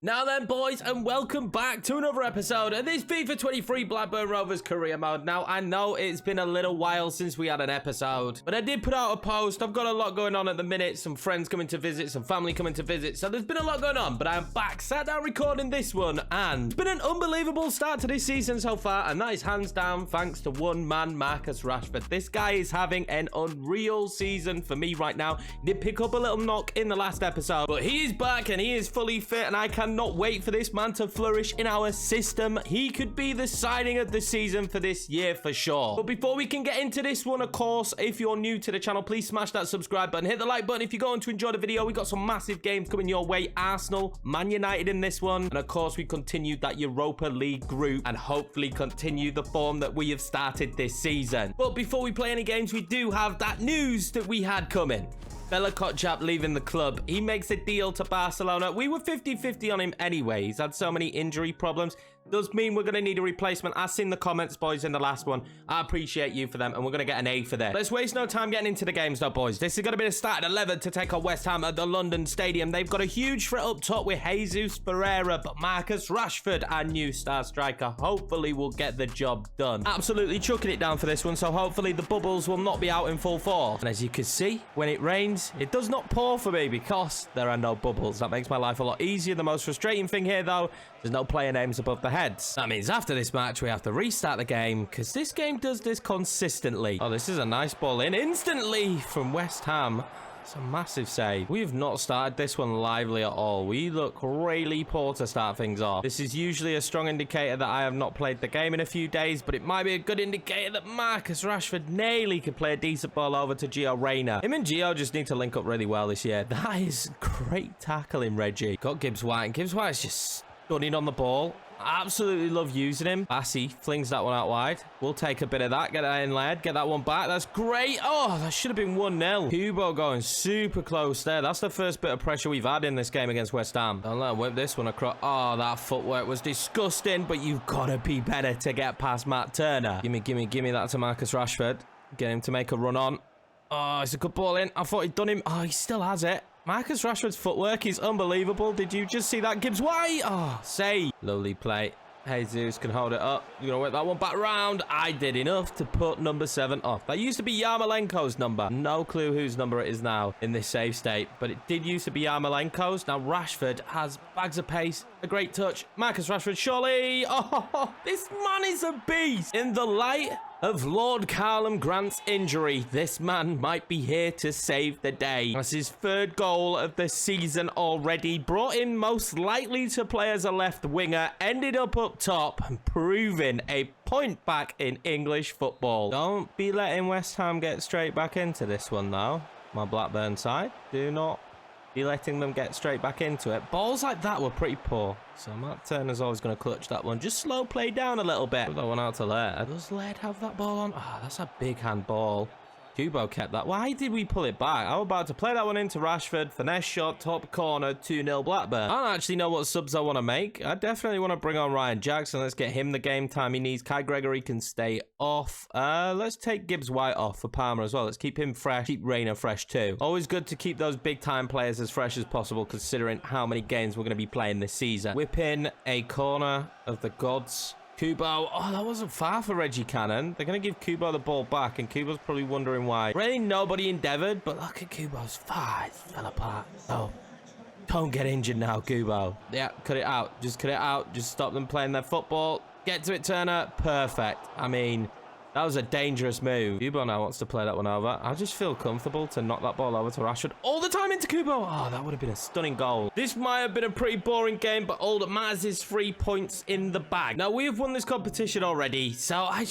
Now then, boys, and welcome back to another episode of this FIFA 23 Blackburn Rovers career mode. Now, I know it's been a little while since we had an episode, but I did put out a post. I've got a lot going on at the minute. Some friends coming to visit, some family coming to visit, so there's been a lot going on, but I'm back, sat down recording this one, and it's been an unbelievable start to this season so far, and that is hands down thanks to one man, Marcus Rashford. This guy is having an unreal season for me right now. He did pick up a little knock in the last episode, but he is back, and he is fully fit, and I cannot wait for this man to flourish in our system. He could be the signing of the season for this year for sure. But before we can get into this one, of course, if you're new to the channel, please smash that subscribe button, hit the like button if you're going to enjoy the video. We got some massive games coming your way. Arsenal, Man United in this one, and of course we continued that Europa League group and hopefully continue the form that we have started this season. But before we play any games, we do have that news that we had coming. Bella Kotchap leaving the club. He makes a deal to Barcelona. We were 50-50 on him anyway. He's had so many injury problems. Does mean we're going to need a replacement. I've seen the comments, boys, in the last one. I appreciate you for them, and we're going to get an A for that. Let's waste no time getting into the games, though, boys. This is going to be the start at 11 to take on West Ham at the London Stadium. They've got a huge threat up top with Jesus Pereira, but Marcus Rashford, our new star striker, hopefully will get the job done. Absolutely chucking it down for this one, so hopefully the bubbles will not be out in full force. And as you can see, when it rains, it does not pour for me because there are no bubbles. That makes my life a lot easier. The most frustrating thing here, though, there's no player names above the heads. That means after this match, we have to restart the game because this game does this consistently. Oh, this is a nice ball in instantly from West Ham. It's a massive save. We have not started this one lively at all. We look really poor to start things off. This is usually a strong indicator that I have not played the game in a few days, but it might be a good indicator that Marcus Rashford nearly could play a decent ball over to Gio Reyna. Him and Gio just need to link up really well this year. That is great tackling, Reggie. Got Gibbs White, and Gibbs White is just stunning on the ball. Absolutely love using him. Bassey flings that one out wide. We'll take a bit of that. Get that in led. Get that one back. That's great. Oh, that should have been 1-0. Kubo going super close there. That's the first bit of pressure we've had in this game against West Ham. Don't let him whip this one across. Oh, that footwork was disgusting, but you've got to be better to get past Matt Turner. Give me that to Marcus Rashford. Get him to make a run on. Oh, it's a good ball in. I thought he'd done him. Oh, he still has it. Marcus Rashford's footwork is unbelievable. Did you just see that? Gibbs White. Oh, save. Lovely play. Jesus can hold it up. You're going to work that one back round. I did enough to put number 7 off. That used to be Yarmolenko's number. No clue whose number it is now in this save state, but it did used to be Yarmolenko's. Now Rashford has bags of pace. A great touch. Marcus Rashford, surely. Oh, this man is a beast. In the light of Lord Carlem Grant's injury, this man might be here to save the day. That's his 3rd goal of the season already. Brought in most likely to play as a left winger, ended up top and proving a point back in English football. Don't be letting West Ham get straight back into this one though. My Blackburn side, do not be letting them get straight back into it. Balls like that were pretty poor. So Matt Turner's always going to clutch that one. Just slow play down a little bit. Put that one out to Laird. Does Laird have that ball on? Ah, that's a big hand ball. Kubo kept that. Why did we pull it back? I was about to play that one into Rashford. Finesse shot, top corner, 2-0 Blackburn. I don't actually know what subs I want to make. I definitely want to bring on Ryan Jackson. Let's get him the game time he needs. Kai Gregory can stay off. Let's take Gibbs White off for Palmer as well. Let's keep him fresh. Keep Reyna fresh too. Always good to keep those big time players as fresh as possible considering how many games we're going to be playing this season. Whip in a corner of the gods. Kubo, oh, that wasn't far for Reggie Cannon. They're going to give Kubo the ball back, and Kubo's probably wondering why. Really, nobody endeavored, but look at Kubo's five. Fell apart. Oh, don't get injured now, Kubo. Yeah, cut it out. Just cut it out. Just stop them playing their football. Get to it, Turner. Perfect. I mean, that was a dangerous move. Kubo now wants to play that one over. I just feel comfortable to knock that ball over to Rashford all the time into Kubo. Oh, that would have been a stunning goal. This might have been a pretty boring game, but all that matters is 3 points in the bag. Now, we have won this competition already, so I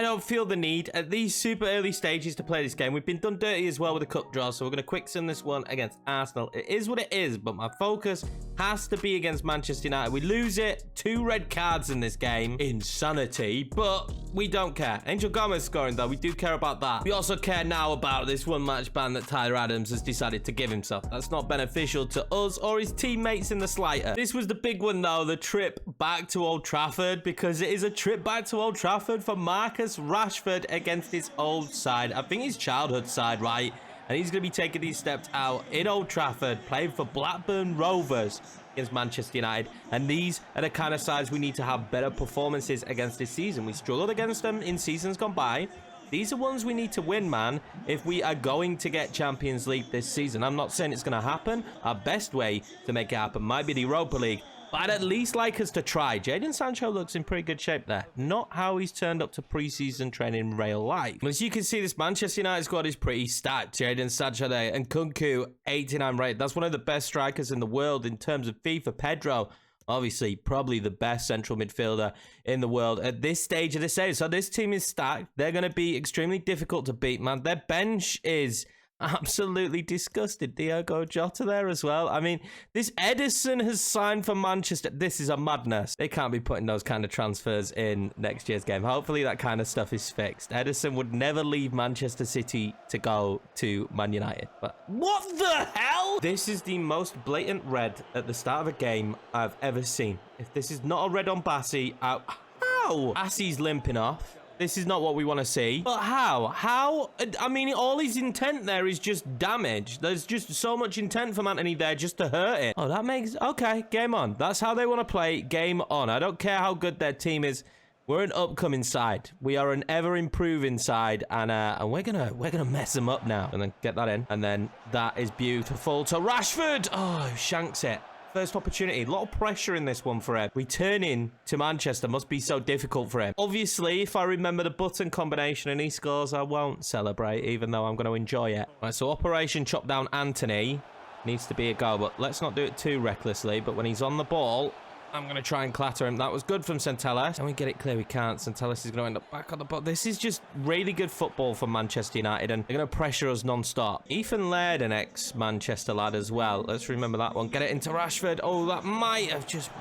don't feel the need at these super early stages to play this game. We've been done dirty as well with the cup draw, so we're going to quick sim this one against Arsenal. It is what it is, but my focus has to be against Manchester United. We lose it. 2 red cards in this game. Insanity, but we don't care. Angel Gomez scoring, though. We do care about that. We also care now about this one-match ban that Tyler Adams has decided to give himself. That's not beneficial to us or his teammates in the slightest. This was the big one, though, the trip back to Old Trafford, because it is a trip back to Old Trafford for Marcus Rashford against his old side. I think his childhood side, right? And he's going to be taking these steps out in Old Trafford, playing for Blackburn Rovers. against Manchester United, and these are the kind of sides we need to have better performances against this season. We struggled against them in seasons gone by. These are ones we need to win, man, if we are going to get Champions League this season. I'm not saying it's going to happen. Our best way to make it happen might be the Europa League, but I'd at least like us to try. Jadon Sancho looks in pretty good shape there. Not how he's turned up to preseason training in real life. As you can see, this Manchester United squad is pretty stacked. Jadon Sancho there, and Kunku, 89 rate. That's one of the best strikers in the world in terms of FIFA. Pedro, obviously, probably the best central midfielder in the world at this stage of the season. So this team is stacked. They're going to be extremely difficult to beat, man. Their bench is absolutely disgusted. Diogo Jota there as well. I mean, this Ederson has signed for Manchester. This is a madness. They can't be putting those kind of transfers in next year's game. Hopefully that kind of stuff is fixed. Ederson would never leave Manchester City to go to Man United. But what the hell? This is the most blatant red at the start of a game I've ever seen. If this is not a red on Bassi, how? Bassi's limping off. This is not what we want to see. But how? How? I mean, all his intent there is just damage. There's just so much intent from Anthony there just to hurt it. Oh, that makes... Okay, game on. That's how they want to play. Game on. I don't care how good their team is. We're an upcoming side. We are an ever-improving side, and we're gonna mess them up now. And then get that in. And then that is beautiful to Rashford. Oh, shanks it. First opportunity. A lot of pressure in this one for him. Returning to Manchester must be so difficult for him. Obviously, if I remember the button combination and he scores, I won't celebrate, even though I'm going to enjoy it. Right, so Operation Chop Down Anthony needs to be a goal, but let's not do it too recklessly. But when he's on the ball, I'm going to try and clatter him. That was good from Centelles. Can we get it clear? We can't. Centelles is going to end up back on the ball. This is just really good football for Manchester United, and they're going to pressure us non-stop. Ethan Laird, an ex-Manchester lad as well. Let's remember that one. Get it into Rashford. Oh, that might have just...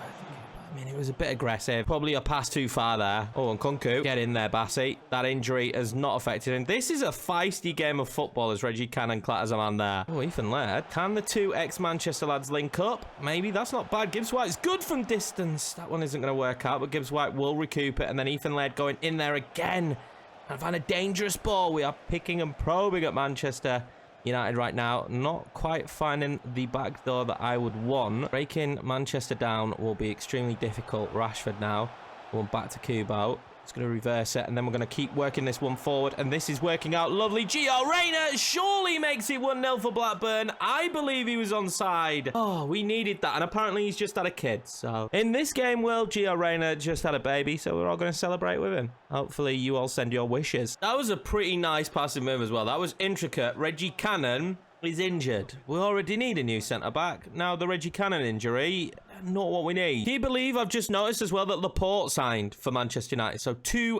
I mean, it was a bit aggressive. Probably a pass too far there. Oh, and Kunku. Get in there, Bassi. That injury has not affected him. This is a feisty game of football as Reggie Cannon clatters a man there. Oh, Ethan Laird. Can the two ex-Manchester lads link up? Maybe. That's not bad. Gibbs White's good from distance. That one isn't going to work out, but Gibbs White will recoup it. And then Ethan Laird going in there again. And find a dangerous ball. We are picking and probing at Manchester United right now. Not quite finding the back door that I would want. Breaking Manchester down will be extremely difficult. Rashford now going back to Kubo. It's going to reverse it, and then we're going to keep working this one forward, and this is working out lovely. Gio Reyna surely makes it 1-0 for Blackburn. I believe he was onside. Oh, we needed that, and apparently he's just had a kid. So in this game, well, Gio Reyna just had a baby, so we're all going to celebrate with him. Hopefully you all send your wishes. That was a pretty nice passing move as well. That was intricate. Reggie Cannon is injured. We already need a new centre-back. Now the Reggie Cannon injury, not what we need. Can you believe I've just noticed as well that Laporte signed for Manchester United? So 2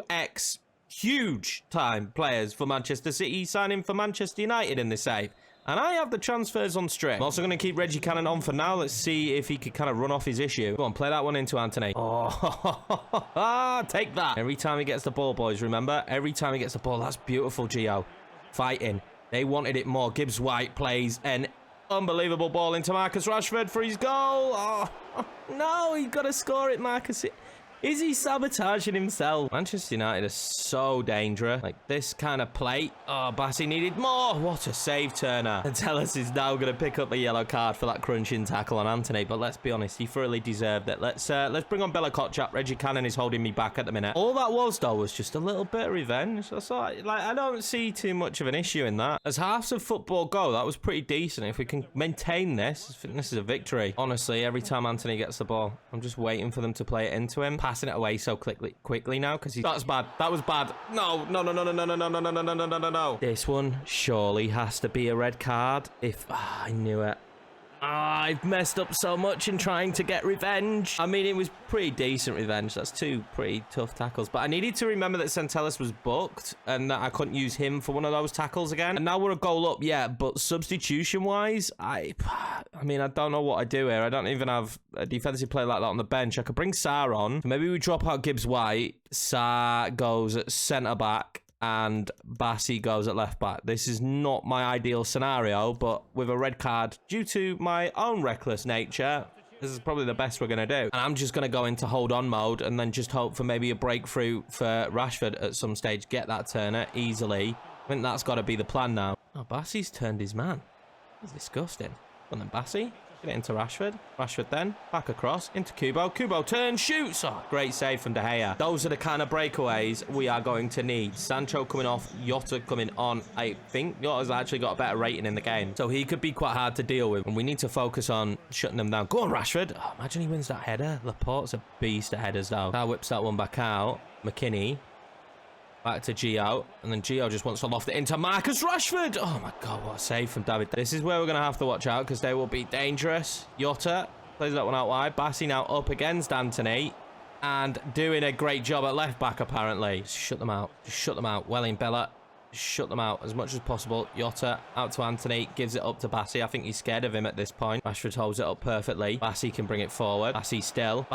huge time players for Manchester City signing for Manchester United in this save. And I have the transfers on string. I'm also going to keep Reggie Cannon on for now. Let's see if he could kind of run off his issue. Go on, play that one into Anthony. Oh, take that. Every time he gets the ball, boys, remember? Every time he gets the ball. That's beautiful, Gio. Fighting. They wanted it more. Gibbs White plays an unbelievable ball into Marcus Rashford for his goal. Oh, no, he's got to score it, Marcus. Is he sabotaging himself? Manchester United are so dangerous. Like this kind of play. Oh, Bassi needed more. What a save, Turner. And Tellus is now going to pick up a yellow card for that crunching tackle on Anthony. But let's be honest, he thoroughly deserved it. Let's bring on Bella Kotchap. Reggie Cannon is holding me back at the minute. All that was, though, was just a little bit of revenge. That's all right. Like, I don't see too much of an issue in that. As halves of football go, that was pretty decent. If we can maintain this, I think this is a victory. Honestly, every time Anthony gets the ball, I'm just waiting for them to play it into him. Passing it away so quickly now because that's bad. That was bad. No. This one surely has to be a red card. If I knew it. I've messed up so much in trying to get revenge. I mean, it was pretty decent revenge. That's 2 pretty tough tackles. But I needed to remember that Centelles was booked and that I couldn't use him for one of those tackles again. And now we're a goal up, yeah. But substitution-wise, I mean, I don't know what I do here. I don't even have a defensive player like that on the bench. I could bring Sarr on. Maybe we drop out Gibbs White. Sarr goes at centre-back. And Bassi goes at left back. This is not my ideal scenario, but with a red card, due to my own reckless nature, this is probably the best we're going to do. And I'm just going to go into hold on mode and then just hope for maybe a breakthrough for Rashford at some stage. Get that Turner easily. I think that's got to be the plan now. Oh, Bassi's turned his man. He's disgusting. Well then, Bassi, Get it into Rashford. Rashford then. Back across. Into Kubo. Kubo turns, shoots. Oh, great save from De Gea. Those are the kind of breakaways we are going to need. Sancho coming off. Jota coming on. I think Jota's actually got a better rating in the game. So he could be quite hard to deal with. And we need to focus on shutting them down. Go on, Rashford. Oh, imagine he wins that header. Laporte's a beast at headers, though. Now whips that one back out. McKinney. Back to Gio, and then Gio just wants to loft it into Marcus Rashford. Oh my God, what a save from David. This is where we're going to have to watch out because they will be dangerous. Jota plays that one out wide. Bassi now up against Anthony and doing a great job at left back apparently. Just shut them out. Just shut them out. Welling, Bella. Shut them out as much as possible. Jota out to Anthony, gives it up to Bassi. I think he's scared of him at this point. Rashford holds it up perfectly. Bassi can bring it forward. Bassi still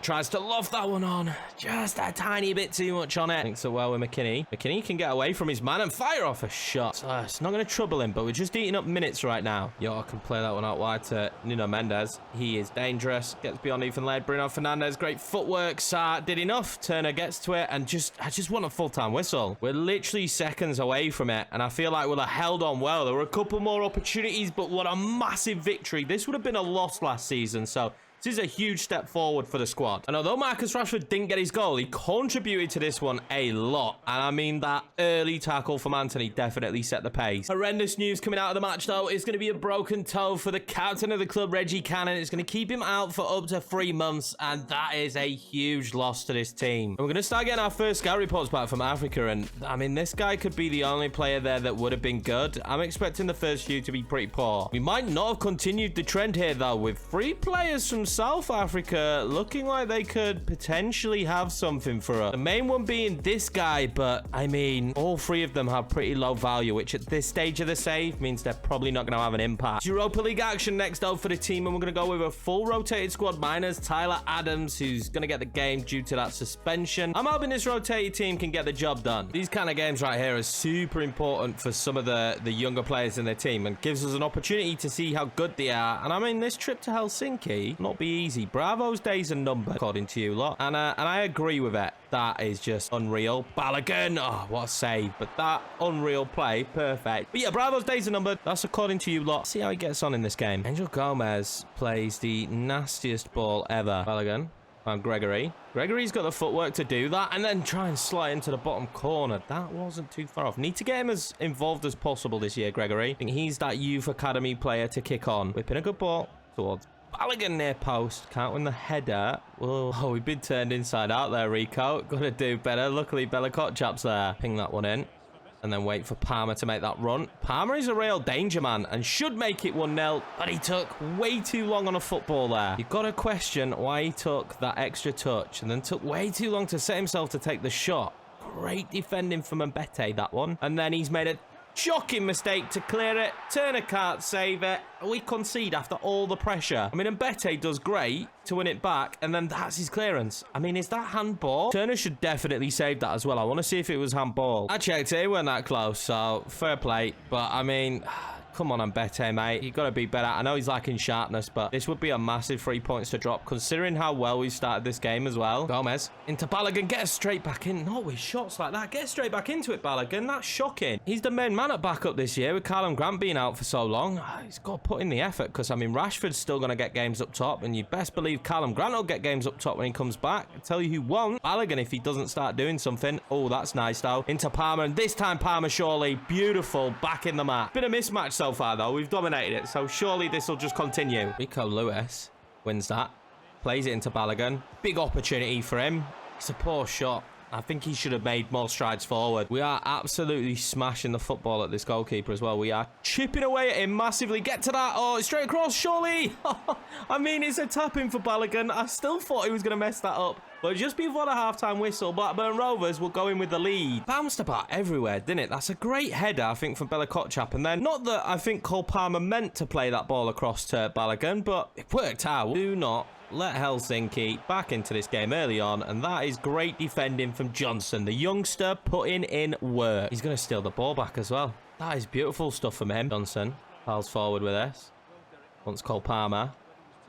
tries to loft that one on. Just a tiny bit too much on it. Thinks so well with McKinney. McKinney can get away from his man and fire off a shot. So it's not going to trouble him, but we're just eating up minutes right now. Jota can play that one out wide to Nuno Mendes. He is dangerous. Gets beyond Ethan Laird. Bruno Fernandes, great footwork. Sarr did enough. Turner gets to it and I just want a full-time whistle. We're literally seconds away from it, and I feel like we'll have held on well. There were a couple more opportunities, but what a massive victory. This would have been a loss last season, so this is a huge step forward for the squad. And although Marcus Rashford didn't get his goal, he contributed to this one a lot. And I mean, that early tackle from Anthony definitely set the pace. Horrendous news coming out of the match, though. It's going to be a broken toe for the captain of the club, Reggie Cannon. It's going to keep him out for up to 3 months, and that is a huge loss to this team. And we're going to start getting our first scout reports back from Africa, and I mean, this guy could be the only player there that would have been good. I'm expecting the first few to be pretty poor. We might not have continued the trend here, though, with 3 players from South Africa looking like they could potentially have something for us. The main one being this guy, but I mean, all 3 of them have pretty low value, which at this stage of the save means they're probably not going to have an impact. Europa League action next out for the team, and we're going to go with a full rotated squad minus Tyler Adams, who's going to get the game due to that suspension. I'm hoping this rotated team can get the job done. These kind of games right here are super important for some of the younger players in their team and gives us an opportunity to see how good they are. And I mean, this trip to Helsinki not be easy. Bravo's days are numbered, according to you lot. And I agree with it. That is just unreal. Balogun. Oh, what a save. But that unreal play. Perfect. But yeah, Bravo's days are numbered. That's according to you lot. See how he gets on in this game. Angel Gomez plays the nastiest ball ever. Balogun. And Gregory. Gregory's got the footwork to do that and then try and slide into the bottom corner. That wasn't too far off. Need to get him as involved as possible this year, Gregory. I think he's that youth academy player to kick on. Whipping a good ball towards Balogun near post. Can't win the header. Oh, we've been turned inside out there, Rico. Got to do better. Luckily, Bella Kotchap's there. Ping that one in. And then wait for Palmer to make that run. Palmer is a real danger man and should make it 1-0. But he took way too long on a football there. You've got to question why he took that extra touch and then took way too long to set himself to take the shot. Great defending from Mbete, that one. And then he's made a shocking mistake to clear it. Turner can't save it. We concede after all the pressure. I mean, Mbete does great to win it back, and then that's his clearance. I mean, is that handball? Turner should definitely save that as well. I want to see if it was handball. I checked it. It wasn't that close, so fair play. But, I mean, come on, Mbete, mate. You've got to be better. I know he's lacking sharpness, but this would be a massive 3 points to drop, considering how well we started this game as well. Gomez into Balogun. Get us straight back in. Not with shots like that. Get straight back into it, Balogun. That's shocking. He's the main man at backup this year with Callum Grant being out for so long. He's got to put in the effort because, I mean, Rashford's still going to get games up top, and you best believe Callum Grant will get games up top when he comes back. I tell you who won't. Balogun if he doesn't start doing something. Oh, that's nice, though. Into Palmer, and this time Palmer surely. Beautiful. Back in the map. Been a mismatch so far, though. We've dominated it, so surely this will just continue. Rico Lewis wins that. Plays it into Balogun. Big opportunity for him. It's a poor shot. I think he should have made more strides forward. We are absolutely smashing the football at this goalkeeper as well. We are chipping away at him massively. Get to that. Oh, it's straight across, surely. I mean, it's a tap-in for Balogun. I still thought he was going to mess that up. But just before the half-time whistle, Blackburn Rovers will go in with the lead. Bounced about everywhere, didn't it? That's a great header, I think, from Bella Kotchap. And then, not that I think Cole Palmer meant to play that ball across to Balogun, but it worked out. Do not let Helsinki back into this game early on, and that is great defending from Johnson, the youngster putting in work. He's going to steal the ball back as well. That is beautiful stuff from him. Johnson piles forward with this. Wants Cole Palmer.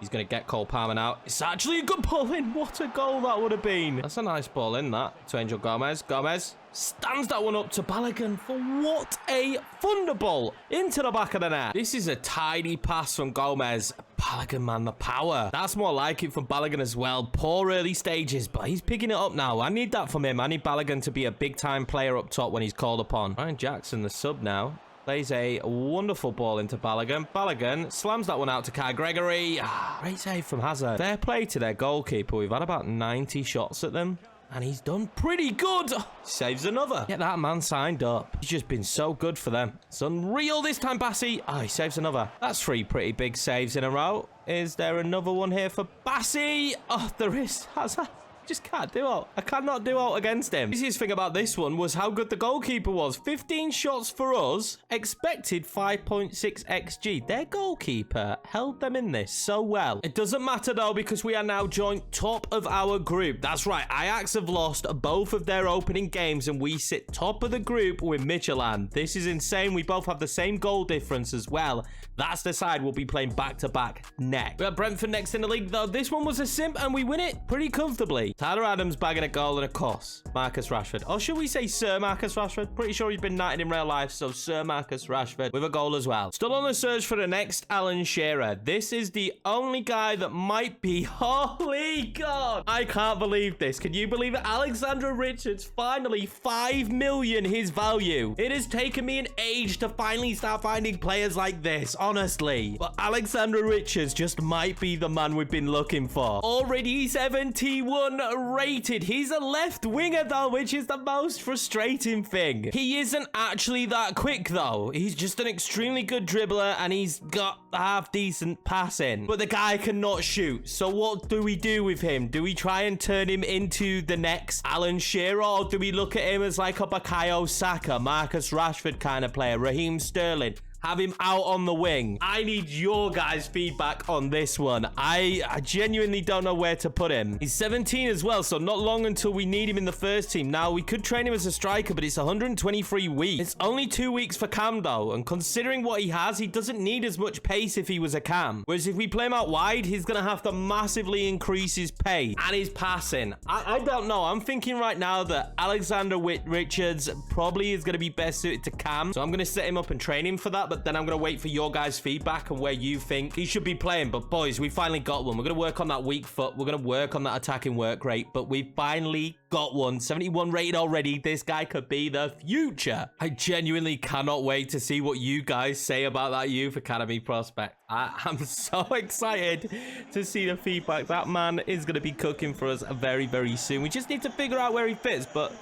He's going to get Cole Palmer now. It's actually a good ball in. What a goal that would have been. That's a nice ball in, that. To Angel Gomez. Gomez stands that one up to Balogun for what a thunderbolt into the back of the net. This is a tidy pass from Gomez. Balogun, man, the power. That's more like it from Balogun as well. Poor early stages, but he's picking it up now. I need that from him. I need Balogun to be a big-time player up top when he's called upon. Ryan Jackson, the sub now. Plays a wonderful ball into Balogun. Balogun slams that one out to Kai Gregory. Great save from Hazard. Fair play to their goalkeeper. We've had about 90 shots at them, and he's done pretty good. Saves another. Get that man signed up. He's just been so good for them. It's unreal this time, Bassi. He saves another. That's 3 pretty big saves in a row. Is there another one here for Bassi? There is. Hazard. Just can't do out. I cannot do out against him. The easiest thing about this one was how good the goalkeeper was. 15 shots for us, expected 5.6 XG. Their goalkeeper held them in this so well. It doesn't matter though, because we are now joint top of our group. That's right, Ajax have lost both of their opening games and we sit top of the group with Midtjylland. This is insane. We both have the same goal difference as well. That's the side we'll be playing back-to-back next. We have Brentford next in the league though. This one was a simp and we win it pretty comfortably. Tyler Adams bagging a goal and a cross. Marcus Rashford. Or should we say Sir Marcus Rashford? Pretty sure he's been knighted in real life, so Sir Marcus Rashford with a goal as well. Still on the search for the next Alan Shearer. This is the only guy that might be... Holy God! I can't believe this. Can you believe it? Alexander Richards, finally 5 million his value. It has taken me an age to finally start finding players like this, honestly. But Alexander Richards just might be the man we've been looking for. Already 71 rated. He's a left winger though, which is the most frustrating thing. He isn't actually that quick though. He's just an extremely good dribbler and he's got half decent passing, but the guy cannot shoot. So what do we do with him? Do we try and turn him into the next Alan Shearer, or do we look at him as like a Bukayo Saka, Marcus Rashford kind of player, Raheem Sterling? Have him out on the wing. I need your guys' feedback on this one. I genuinely don't know where to put him. He's 17 as well, so not long until we need him in the first team. Now, we could train him as a striker, but it's 123 weeks. It's only 2 weeks for Cam, though, and considering what he has, he doesn't need as much pace if he was a Cam. Whereas if we play him out wide, he's going to have to massively increase his pace and his passing. I don't know. I'm thinking right now that Alexander Richards probably is going to be best suited to Cam, so I'm going to set him up and train him for that. But then I'm going to wait for your guys' feedback on where you think he should be playing. But boys, we finally got one. We're going to work on that weak foot. We're going to work on that attacking work rate. But we finally got one. 71 rated already. This guy could be the future. I genuinely cannot wait to see what you guys say about that youth academy prospect. I'm so excited to see the feedback. That man is going to be cooking for us very, very soon. We just need to figure out where he fits. But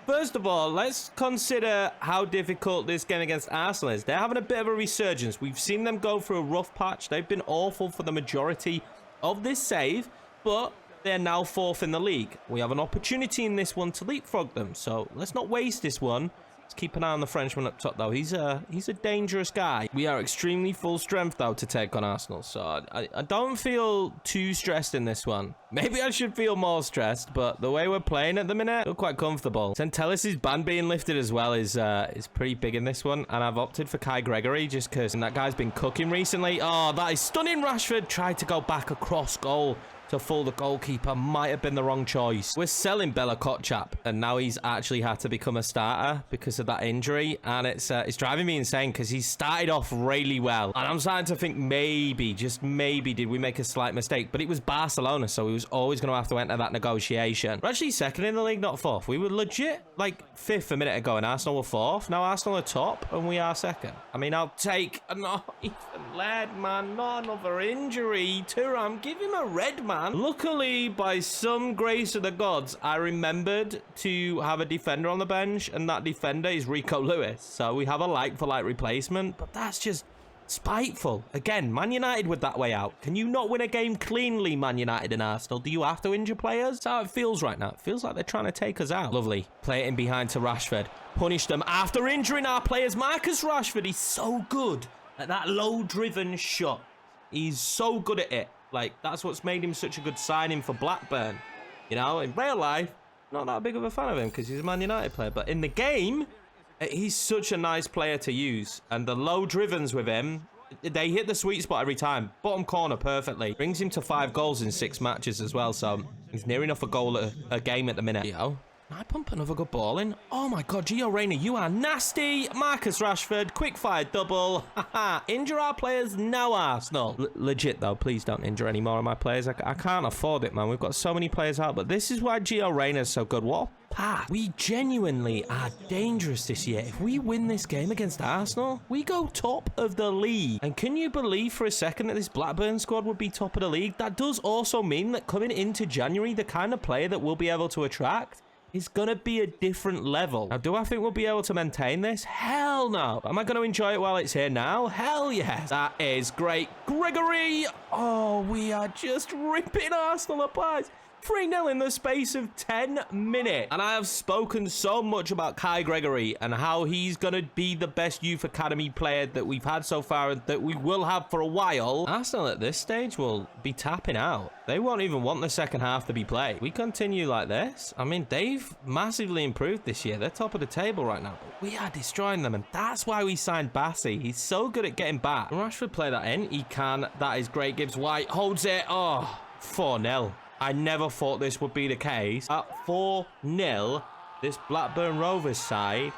first of all, let's consider how difficult this game against Arsenal is. They're having a bit of a resurgence. We've seen them go through a rough patch. They've been awful for the majority of this save, but they're now 4th in the league. We have an opportunity in this one to leapfrog them, so let's not waste this one. Let's keep an eye on the Frenchman up top, though. He's a dangerous guy. We are extremely full strength, though, to take on Arsenal, so I don't feel too stressed in this one. Maybe I should feel more stressed, but the way we're playing at the minute, I feel quite comfortable. Centellis' ban being lifted as well is pretty big in this one, and I've opted for Kai Gregory just because that guy's been cooking recently. Oh, that is stunning. Rashford tried to go back across goal to fool the goalkeeper. Might have been the wrong choice. We're selling Bella Kotchap, and now he's actually had to become a starter because of that injury, and it's driving me insane because he started off really well, and I'm starting to think maybe, just maybe, did we make a slight mistake? But it was Barcelona, so he was always going to have to enter that negotiation. We're actually 2nd in the league, not 4th. We were legit like 5th a minute ago, and Arsenal were 4th. Now Arsenal are top, and we are 2nd. I mean, I'll take... No, Ethan Laird, man. Not another injury. Thuram, give him a red, man. Luckily, by some grace of the gods, I remembered to have a defender on the bench, and that defender is Rico Lewis. So we have a like-for-like replacement, but that's just spiteful. Again, Man United with that way out. Can you not win a game cleanly, Man United and Arsenal? Do you have to injure players? That's how it feels right now. It feels like they're trying to take us out. Lovely. Play it in behind to Rashford. Punish them after injuring our players. Marcus Rashford, he's so good at that low-driven shot. He's so good at it. Like, that's what's made him such a good signing for Blackburn. You know, in real life, not that big of a fan of him because he's a Man United player. But in the game, he's such a nice player to use. And the low drivens with him, They hit the sweet spot every time. Bottom corner perfectly. Brings him to 5 goals in 6 matches as well. So he's near enough a goal a game at the minute. Yo. Can I pump another good ball in? Oh my god, Gio Reyna, you are nasty. Marcus Rashford, quick fire double. Haha, injure our players now, Arsenal. Legit though, please don't injure any more of my players. I can't afford it, man. We've got so many players out, but this is why Gio Reyna is so good. What a pass. We genuinely are dangerous this year. If we win this game against Arsenal, we go top of the league. And can you believe for a second that this Blackburn squad would be top of the league? That does also mean that coming into January, the kind of player that we'll be able to attract is gonna be a different level. Now, do I think we'll be able to maintain this? Hell no. Am I gonna enjoy it while it's here now? Hell yes. That is great. Gregory! Oh, we are just ripping Arsenal apart. 3-0 in the space of 10 minutes. And I have spoken so much about Kai Gregory and how he's going to be the best youth academy player that we've had so far and that we will have for a while. Arsenal at this stage will be tapping out. They won't even want the second half to be played. We continue like this. I mean, they've massively improved this year. They're top of the table right now. But we are destroying them, and that's why we signed Bassey. He's so good at getting back. Can Rashford play that in? He can. That is great. Gibbs White holds it. Oh, 4-0. I never thought this would be the case. At 4-0, this Blackburn Rovers side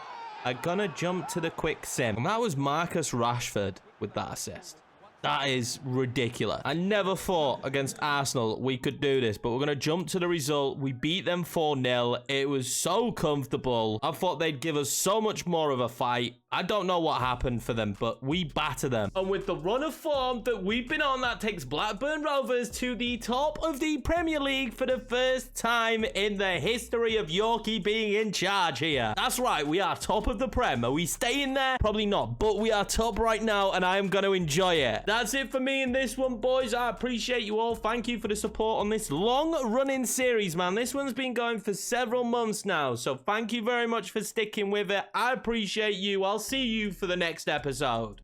are gonna jump to the quick sim. And that was Marcus Rashford with that assist. That is ridiculous. I never thought against Arsenal we could do this, but we're going to jump to the result. We beat them 4-0. It was so comfortable. I thought they'd give us so much more of a fight. I don't know what happened for them, but we batter them. And with the run of form that we've been on, that takes Blackburn Rovers to the top of the Premier League for the first time in the history of Yorkie being in charge here. That's right, we are top of the Prem. Are we staying there? Probably not, but we are top right now, and I am going to enjoy it. That's it for me in this one, boys. I appreciate you all. Thank you for the support on this long-running series, man. This one's been going for several months now, so thank you very much for sticking with it. I appreciate you. I'll see you for the next episode.